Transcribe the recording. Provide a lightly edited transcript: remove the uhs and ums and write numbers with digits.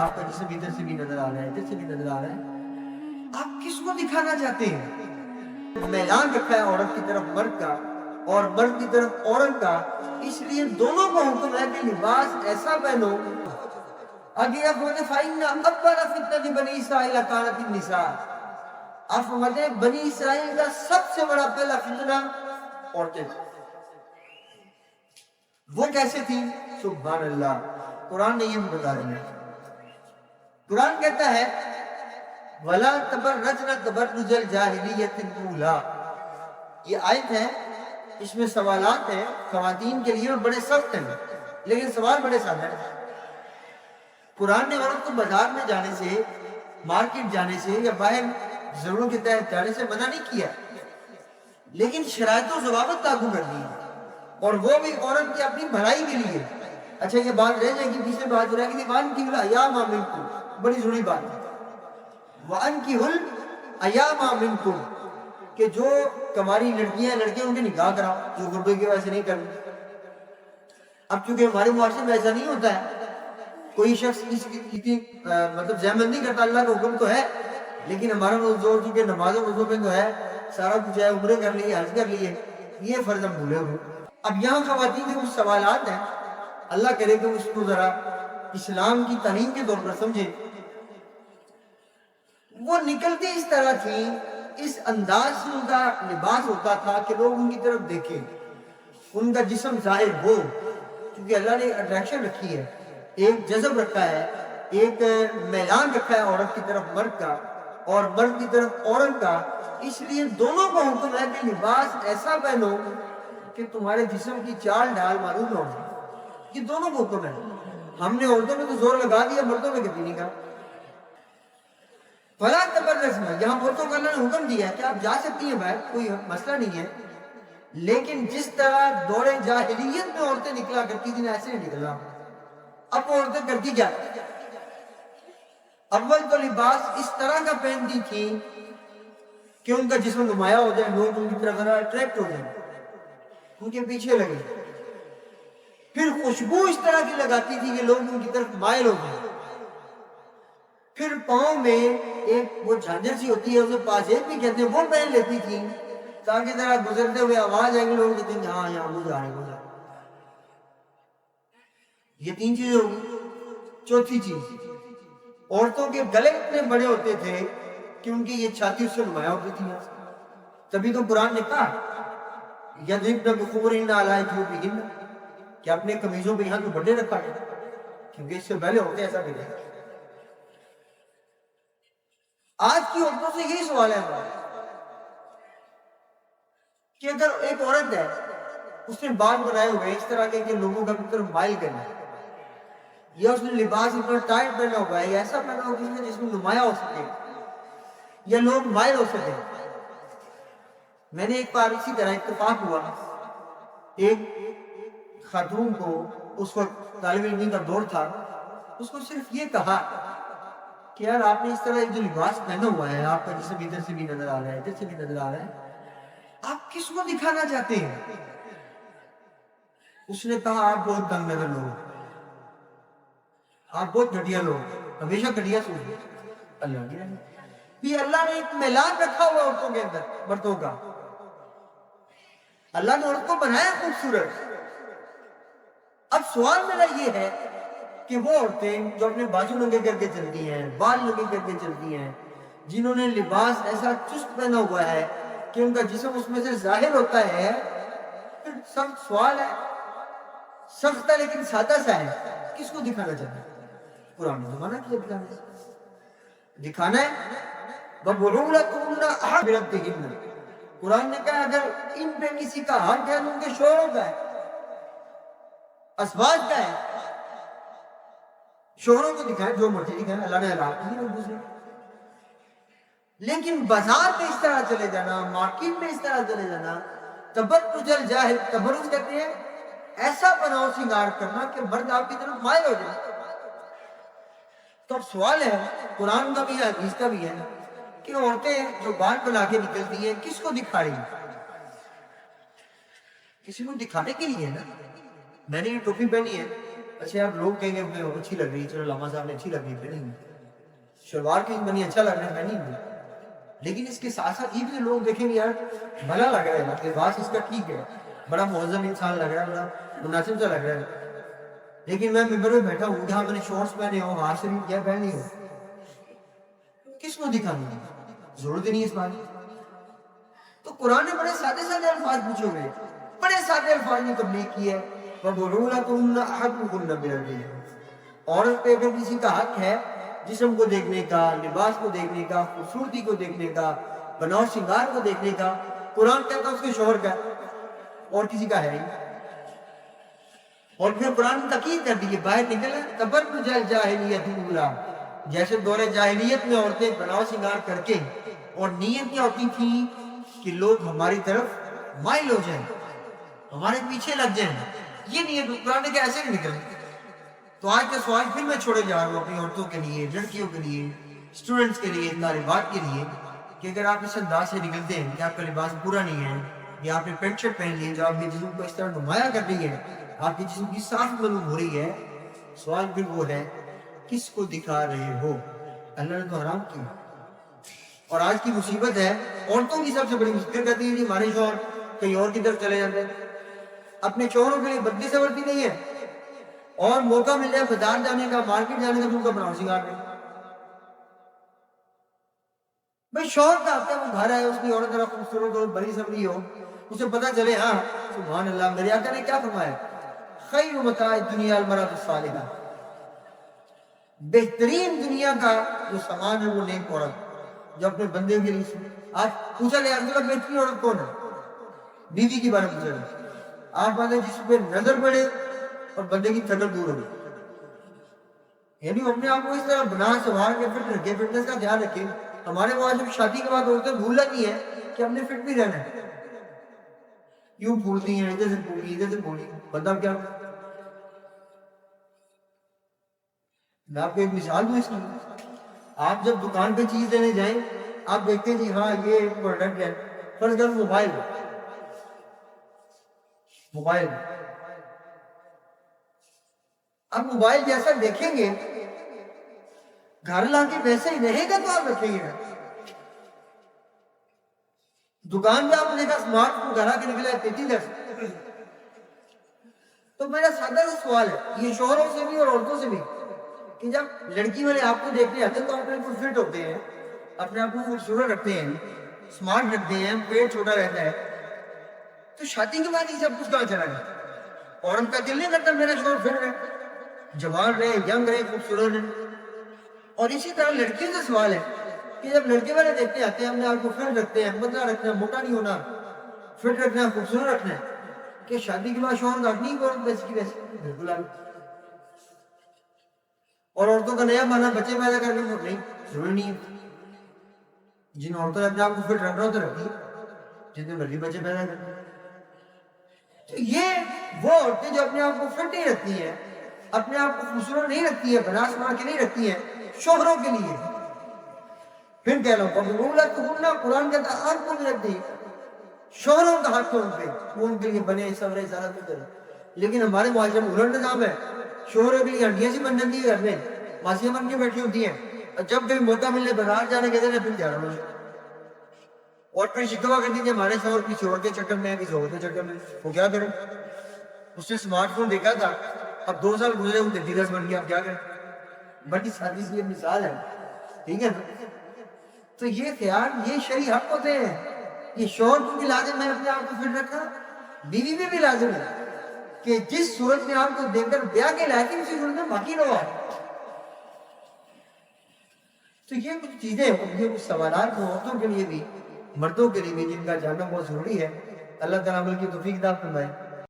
آپ کا جسم ادھر سے بھی نظر آ رہا ہے، ادھر سے بھی نظر آ رہا ہے، آپ کس کو دکھانا چاہتے ہیں؟ میلان رکھا ہے عورت کی طرف مرد کا اور مرد کی طرف عورت کا، اس لیے دونوں کو حکم ہے کہ لباس ایسا پہنو۔ آگے آپ بولتے فَإِنَّ أَكْبَرَ فِتْنَةِ بَنِي إِسْرَائِيلَ كَانَتِ النِّسَاءُ، آپ فرماتے ہیں بنی اسرائیل کا سب سے بڑا پہلا فتنہ عورتیں تھیں۔ وہ کیسے تھی؟ سبحان اللہ، قرآن نے یہ بھی بتا دیا۔ قرآن کہتا ہے وَلَا تَبَرَّجْنَ تَبَرُّجَ الْجَاهِلِيَّةِ الْأُولَىٰ، یہ آیت ہے، اس میں سوالات ہیں خواتین کے لیے اور بڑے سخت ہیں، لیکن سوال بڑے سادہ ہیں۔ قرآن نے عورت کو بازار میں جانے سے، مارکیٹ جانے سے یا باہر ضرورت کے تحت جانے سے منع نہیں کیا، لیکن شرائط و ضوابط لاگو کر دی، اور وہ بھی عورت کی اپنی بھلائی کے لیے۔ اچھا یہ بات رہ جائے گی، پیچھے بات رہ گی، وَأَنكِحُوا الْأَيَامَ مِنكُمْ، بڑی ضروری بات ہے، وَأَنكِحُوا الْأَيَامَ مِنكُمْ، کہ جو تمہاری لڑکیاں لڑکے ان کے نکاح کراؤ، جو غربے کی وجہ سے نہیں کرنی۔ اب چونکہ ہمارے معاشرے میں ایسا نہیں ہوتا ہے، کوئی شخص اتنی مطلب ذہن کرتا، اللہ کا حکم تو ہے لیکن ہمارا زور چونکہ نماز و وضو پہ تو ہے، سارا کچھ ہے، عمرے کر لیے، حج کر لیے، یہ فرض ہم بھولے ہوئے۔ اب یہاں خواتین کے کچھ سوالات ہیں، اللہ کرے کہ اس کو ذرا اسلام کی تعلیم کے طور پر سمجھیں۔ وہ نکلتی اس طرح تھی، اس انداز سے ان کا لباس ہوتا تھا کہ لوگ ان کی طرف دیکھیں، ان کا جسم ظاہر ہو، کیونکہ اللہ نے اٹریکشن رکھی ہے، ایک جذب رکھا ہے، ایک میلان رکھا ہے عورت کی طرف مرد کا اور مرد کی طرف عورت کا، اس لیے دونوں کو حکم ہے کہ لباس ایسا پہنو کہ تمہارے جسم کی چال ڈال معلوم نہ ہو۔ یہ دونوں کو حکم ہے، ہم نے عورتوں میں تو زور لگا دیا، مردوں میں کبھی نہیں کہا۔ فَلَا تَبَرَّجْنَ، یہاں عورتوں کو اللہ نے حکم دیا ہے کہ آپ جا سکتی ہیں باہر، کوئی مسئلہ نہیں ہے، لیکن جس طرح دور جاہلیت میں عورتیں نکلا کرتی تھیں ایسے نہیں نکلنا۔ اب وہ عورتیں کرتی کیا؟ اول تو لباس اس طرح کا پہنتی تھی کہ ان کا جسم نمایاں ہو جائے، لوگ ان کی طرف اٹریکٹ ہو جائیں، ان کے پیچھے لگے۔ پھر خوشبو اس طرح کی لگاتی تھی کہ لوگ ان کی طرف مائل ہو جائیں۔ پھر پاؤں میں ایک وہ جھانجر سی ہوتی ہے، اسے پاسیب بھی کہتے ہیں، وہ پہن لیتی تھی تاکہ ذرا گزرتے ہوئے آواز آئے گی، لوگ کہتے ہیں ہاں یہاں وہ جا رہے ہیں۔ یہ تین چیزیں ہوگی۔ چوتھی چیز، عورتوں کے گلے اتنے بڑے ہوتے تھے کہ ان کی یہ چھاتی اس سے نمایاں ہوتی تھی، تبھی تو قرآن نے کہا یَضْرِبْنَ بِخُمُرِهِنَّ عَلَىٰ جُوبِهِنَّ کہ اپنے قمیضوں پہ یہاں تو بڑے رکھا گیا، کیونکہ اس سے پہلے ہوتے ایسا کرے۔ آج کی عورتوں سے یہی سوال ہے ہمارا کہ اگر ایک عورت ہے، اس نے بال بنائے ہوئے اس طرح کے کہ لوگوں کا طرف مائل کرنا ہے، یا اس نے لباس اتنا ٹائٹ پہنا ہوا ہے، یا ایسا پہنا ہوا کہ اس میں جس میں نمایاں ہو سکے یا لوگ مائل ہو سکے۔ میں نے ایک بار اسی طرح اتفاق ہوا، ایک خاتون کو، اس وقت طالب علمی کا دور تھا، اس کو صرف یہ کہا کہ یار آپ نے اس طرح ایک جو لباس پہنا ہوا ہے، آپ کا جسم ادھر سے بھی نظر آ رہا ہے، ادھر سے بھی نظر آ رہا ہے، آپ کس کو دکھانا چاہتے ہیں؟ اس نے کہا آپ بہت تنگ نظر لوگ، آپ بہت گھٹیا لوگ، ہمیشہ گھٹیا سوچتے۔ اللہ کی رحمت، یہ اللہ نے ایک میلان رکھا ہوا عورتوں کے اندر، مردوں کا۔ اللہ نے عورت کو بنایا خوبصورت۔ اب سوال میرا یہ ہے کہ وہ عورتیں جو اپنے بازو ننگے کر کے چلتی ہیں، بال ننگے کر کے چلتی ہیں، جنہوں نے لباس ایسا چست پہنا ہوا ہے کہ ان کا جسم اس میں سے ظاہر ہوتا ہے، پھر سخت سوال ہے، سخت ہے لیکن سادہ سا ہے، کس کو دکھانا چاہتا ہے؟ قرآن نے زمانہ کیا دکھانے سے، دکھانا ہے وَبُعُولَتُهُنَّ أَحَقُّ بِرَدِّهِنَّ، قرآن نے کہا اگر ان پہ کسی کا حق ہے تو ان کے شوہروں کا ہے، ازواج کا ہے، شوہروں کو دکھائیں، جو مرضی دکھائیں، اللہ نے حلال کی ہے ایک دوسرے۔ لیکن بازار میں اس طرح چلے جانا، مارکیٹ میں اس طرح چلے جانا، تبرج الجاہل، تبرج کہتے ہیں ایسا بناؤ سنگار کرنا کہ مرد آپ کی طرف مائل ہو جائے۔ تو اب سوال ہے، قرآن کا بھی ہے، حدیث کا بھی ہے، کہ عورتیں جو بال بنا کے نکلتی ہیں کس کو دکھا رہی ہیں؟ کسی کو دکھانے کے لیے نا، میں نے یہ ٹوپی پہنی ہے، اچھا یار لوگ کہیں گے کہ اچھی لگ رہی ہے، چلو علامہ صاحب نے اچھی لگ رہی ہے، نہیں شلوار کی بنی اچھا لگ رہا ہے، میں نہیں ہوں، لیکن اس کے ساتھ ساتھ یہ بھی لوگ دیکھیں گے یار بھلا لگ رہا ہے، لباس اس کا ٹھیک ہے، بڑا مہذب انسان لگ رہا ہے، بڑا مناسب سا لگ رہا ہے، لیکن میں ممبر میں بیٹھا ہوں، جہاں میں نے شارٹس پہنے ہوں، ہاتھ سے بھی کیا پہنی ہو، کس کو دکھانا ہے؟ ضرورت ہی نہیں اس بات کی۔ تو قرآن نے بڑے سادے سادے الفاظ پوچھے ہوئے، بڑے سادے الفاظ میں تبلیغ کی ہے، وَبُعُولَتُهُنَّ أَحَقُّ بِرَبِّهِنَّ، عورت پہ اگر کسی کا حق ہے جسم کو دیکھنے کا، لباس کو دیکھنے کا، خوبصورتی کو دیکھنے کا، بناؤ شنگار کو دیکھنے کا، قرآن کہتا ہے اس کے شوہر کا، اور کسی کا ہے ہی۔ اور پھر قرآن نے تاکید کر دی کہ باہر نکلے تبرج الجاہلیۃ الاولیٰ، جیسے دور جاہلیت میں عورتیں بناؤ شنگار کر کے، اور نیت کیا ہوتی تھی کہ لوگ ہماری طرف مائل ہو جائیں، ہمارے پیچھے لگ جائیں، یہ نیت قرآن نے کہ ایسے نہیں نکلے۔ تو آج کے سوال پھر میں چھوڑے جا رہا ہوں اپنی عورتوں کے لیے، لڑکیوں کے لیے، اسٹوڈنٹس کے لیے، طالبات کے لیے، کہ اگر آپ اس انداز سے نکلتے ہیں کہ آپ کا لباس پورا نہیں ہے، یا آپ نے پینٹ شرٹ پہن لی ہے جو آپ کے جسم کو اس طرح نمایاں کر رہی ہے، آپ کے جسم کی صاف معلوم ہو رہی ہے، سوال پھر وہ ہے کس کو دکھا رہے ہو؟ اللہ نے تو حرام کیا۔ اور آج کی مصیبت ہے، عورتوں کی سب سے بڑی مصیبت کہتی ہے جی ہمارے شوہر کہیں اور کی طرف چلے جاتے ہیں، اپنے شوہروں کے لیے بدی سورتی نہیں ہے، اور موقع مل جائے بازار جانے کا، مارکیٹ جانے کا، تو ان کا بناؤ شنگار نہیں۔ بھائی شوہر کا آتا ہے، وہ گھر آئے، اس کی عورت ذرا خوبصورت ہو، بڑی سبری ہو، اسے پتہ چلے ہاں سبحان اللہ میرے آقا نے کیا فرمایا، خیر متاع الدنیا المرأۃ الصالحہ، بہترین دنیا کا جو سامان ہے وہ نیک عورت جو اپنے بندے کے لیے۔ آج پوچھا لے عبداللہ بہترین عورت کون ہے؟ بیوی کی بارے میں پوچھا لے، آپ بات ہے جس پہ نظر پڑے اور بندے کی تھکن دور ہو، یعنی اپنے آپ کو اس طرح بنا سنوار کے فٹ رکھے، فٹنس کا دھیان رکھے۔ ہمارے وہاں جب شادی کے بعد عورتیں بھول جاتی ہیں کہ ہم نے فٹ بھی رہنا ہے، یوں پھولتی ہیں، ادھر سے پھولی ادھر سے پھولی، بندہ کیا؟ میں آپ کو ایک مثال دوں اس کی، آپ جب دکان پہ چیز لینے جائیں، آپ دیکھتے ہیں جی ہاں یہ ایک پروڈکٹ ہے، فرض کر موبائل، اب موبائل جیسا دیکھیں گے گھر لا کے ویسے ہی رہے گا تو آپ رکھیں گے۔ دکان پہ آپ نے دیکھا اسمارٹ فون گھر آ کے نکلا ہے 3310۔ تو میرا سادہ سا سوال ہے یہ شوہروں سے بھی اور عورتوں سے بھی، کہ جب لڑکی والے آپ کو دیکھنے آتے ہیں تو اپنے کو فٹ ہوتے ہیں، اپنے آپ کو خوبصورت رکھتے ہیں، اسمارٹ رکھتے ہیں، پیٹ چھوٹا رہتا ہے، تو شادی کے بعد یہ سب کچھ کہاں چلا گیا؟ عورت کا دل نہیں کرتا میرا شوہر فٹ رہے، جوان رہے، ینگ رہے، خوبصورت رہے۔ اور اسی طرح لڑکیوں سے سوال ہے کہ جب لڑکے والے دیکھتے آتے ہیں اپنے آپ کو فٹ رکھتے ہیں، پتلا رکھنا ہے، موٹا نہیں ہونا، فٹ رکھنا ہے، خوبصورت رکھنا ہے، کہ شادی کے بعد شوہر کا نہیں عورت ویسی کی ویسی؟ بالکل آگے۔ اور عورتوں کا نیا مانا بچے پیدا کرنے کو نہیں، ضروری نہیں ہے، جن عورتوں نے اپنے آپ کو فٹ رکھنا ہو تو رکھیے، جتنے مرضی بچے پیدا کریں۔ تو یہ وہ عورتیں جو اپنے آپ کو فٹ نہیں رکھتی ہیں، اپنے آپ کو خوبصورت نہیں رکھتی ہیں، بنا سنا کے نہیں رکھتی ہیں شوہروں کے لیے، پھر کہہ رہا ہوں قرآن کہتا ہے آپ کو بھی رکھ دی، شوہروں کا حق ہے ان پہ، وہ ان کے لیے بنے سورے سارا کچھ کرے۔ لیکن ہمارے معاشرے میں الٹ نظام ہے، شوہروں کے لیے ہڈیاں سی بن جاتی ہے گھر میں، ماسیاں بن کے بیٹھی ہوتی ہیں، اور جب بھی موقع ملے بازار جانے کے دن پھر جا رہا ہوں، اور پھر شکوا کرتی تھی ہمارے شوہر کسی اور کے چکر میں ہے، کسی اور کے چکر میں، وہ کیا کریں؟ اس نے اسمارٹ فون دیکھا تھا، اب 2 سال گزرے وہ 33 بن گیا، اب کیا کریں؟ بڑی سادی سی مثال ہے، ٹھیک ہے نا؟ تو یہ خیال یہ شرعی حق ہوتے ہیں، یہ شوہر کو بھی لازم ہے اپنے آپ کو فٹ رکھنا، بیوی میں بھی لازم ہے کہ جس صورت میں آپ کو دیکھ کر بیاہ کے لائق اسی صورت میں باقی رہو۔ تو یہ کچھ چیزیں، یہ کچھ سوالات عورتوں کے لیے بھی مردوں کے لیے بھی جن کا جاننا بہت ضروری ہے۔ اللہ تعالیٰ عمل کی توفیق عطا فرمائے۔